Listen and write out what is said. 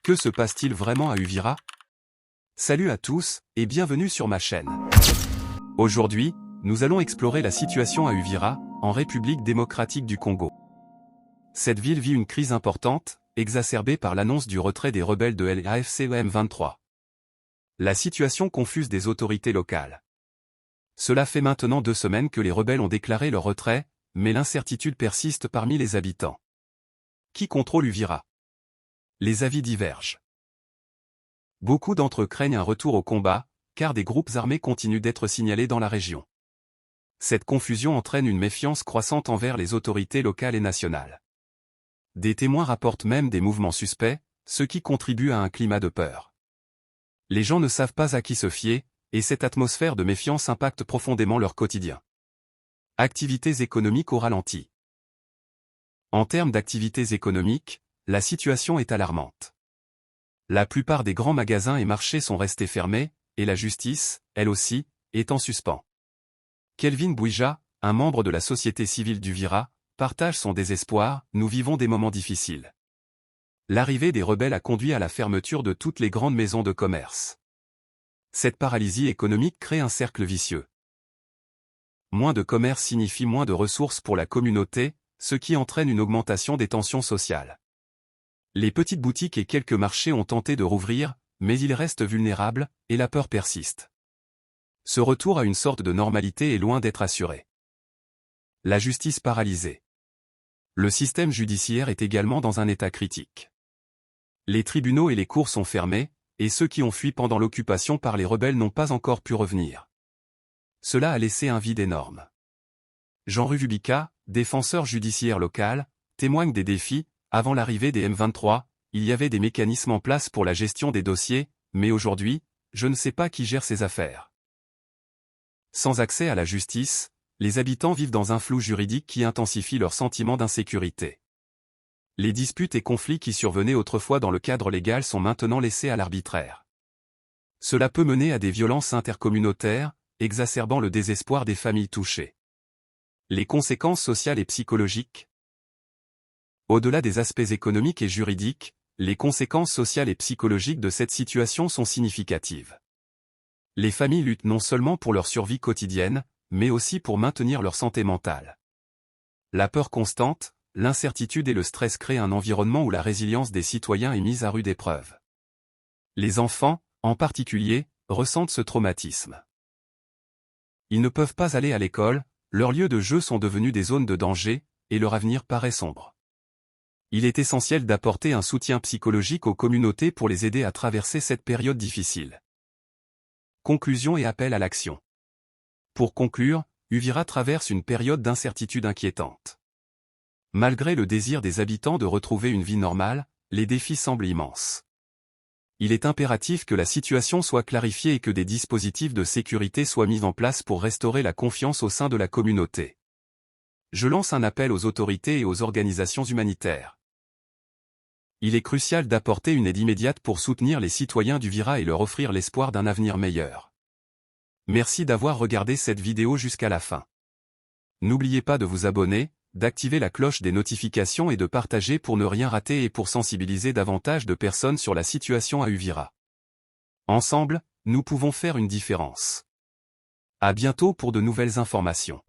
Que se passe-t-il vraiment à Uvira? Salut à tous, et bienvenue sur ma chaîne. Aujourd'hui, nous allons explorer la situation à Uvira, en République démocratique du Congo. Cette ville vit une crise importante, exacerbée par l'annonce du retrait des rebelles de l'AFC M23. La situation confuse des autorités locales. Cela fait maintenant 2 semaines que les rebelles ont déclaré leur retrait, mais l'incertitude persiste parmi les habitants. Qui contrôle Uvira? Les avis divergent. Beaucoup d'entre eux craignent un retour au combat, car des groupes armés continuent d'être signalés dans la région. Cette confusion entraîne une méfiance croissante envers les autorités locales et nationales. Des témoins rapportent même des mouvements suspects, ce qui contribue à un climat de peur. Les gens ne savent pas à qui se fier, et cette atmosphère de méfiance impacte profondément leur quotidien. Activités économiques au ralenti. En termes d'activités économiques, la situation est alarmante. La plupart des grands magasins et marchés sont restés fermés, et la justice, elle aussi, est en suspens. Kelvin Bouija, un membre de la société civile d'Uvira, partage son désespoir. Nous vivons des moments difficiles. L'arrivée des rebelles a conduit à la fermeture de toutes les grandes maisons de commerce. Cette paralysie économique crée un cercle vicieux. Moins de commerce signifie moins de ressources pour la communauté, ce qui entraîne une augmentation des tensions sociales. Les petites boutiques et quelques marchés ont tenté de rouvrir, mais ils restent vulnérables, et la peur persiste. Ce retour à une sorte de normalité est loin d'être assuré. La justice paralysée. Le système judiciaire est également dans un état critique. Les tribunaux et les cours sont fermés, et ceux qui ont fui pendant l'occupation par les rebelles n'ont pas encore pu revenir. Cela a laissé un vide énorme. Jean Ruvubika, défenseur judiciaire local, témoigne des défis. Avant l'arrivée des M23, il y avait des mécanismes en place pour la gestion des dossiers, mais aujourd'hui, je ne sais pas qui gère ces affaires. Sans accès à la justice, les habitants vivent dans un flou juridique qui intensifie leur sentiment d'insécurité. Les disputes et conflits qui survenaient autrefois dans le cadre légal sont maintenant laissés à l'arbitraire. Cela peut mener à des violences intercommunautaires, exacerbant le désespoir des familles touchées. Les conséquences sociales et psychologiques. Au-delà des aspects économiques et juridiques, les conséquences sociales et psychologiques de cette situation sont significatives. Les familles luttent non seulement pour leur survie quotidienne, mais aussi pour maintenir leur santé mentale. La peur constante, l'incertitude et le stress créent un environnement où la résilience des citoyens est mise à rude épreuve. Les enfants, en particulier, ressentent ce traumatisme. Ils ne peuvent pas aller à l'école, leurs lieux de jeu sont devenus des zones de danger, et leur avenir paraît sombre. Il est essentiel d'apporter un soutien psychologique aux communautés pour les aider à traverser cette période difficile. Conclusion et appel à l'action. Pour conclure, Uvira traverse une période d'incertitude inquiétante. Malgré le désir des habitants de retrouver une vie normale, les défis semblent immenses. Il est impératif que la situation soit clarifiée et que des dispositifs de sécurité soient mis en place pour restaurer la confiance au sein de la communauté. Je lance un appel aux autorités et aux organisations humanitaires. Il est crucial d'apporter une aide immédiate pour soutenir les citoyens d'Uvira et leur offrir l'espoir d'un avenir meilleur. Merci d'avoir regardé cette vidéo jusqu'à la fin. N'oubliez pas de vous abonner, d'activer la cloche des notifications et de partager pour ne rien rater et pour sensibiliser davantage de personnes sur la situation à Uvira. Ensemble, nous pouvons faire une différence. À bientôt pour de nouvelles informations.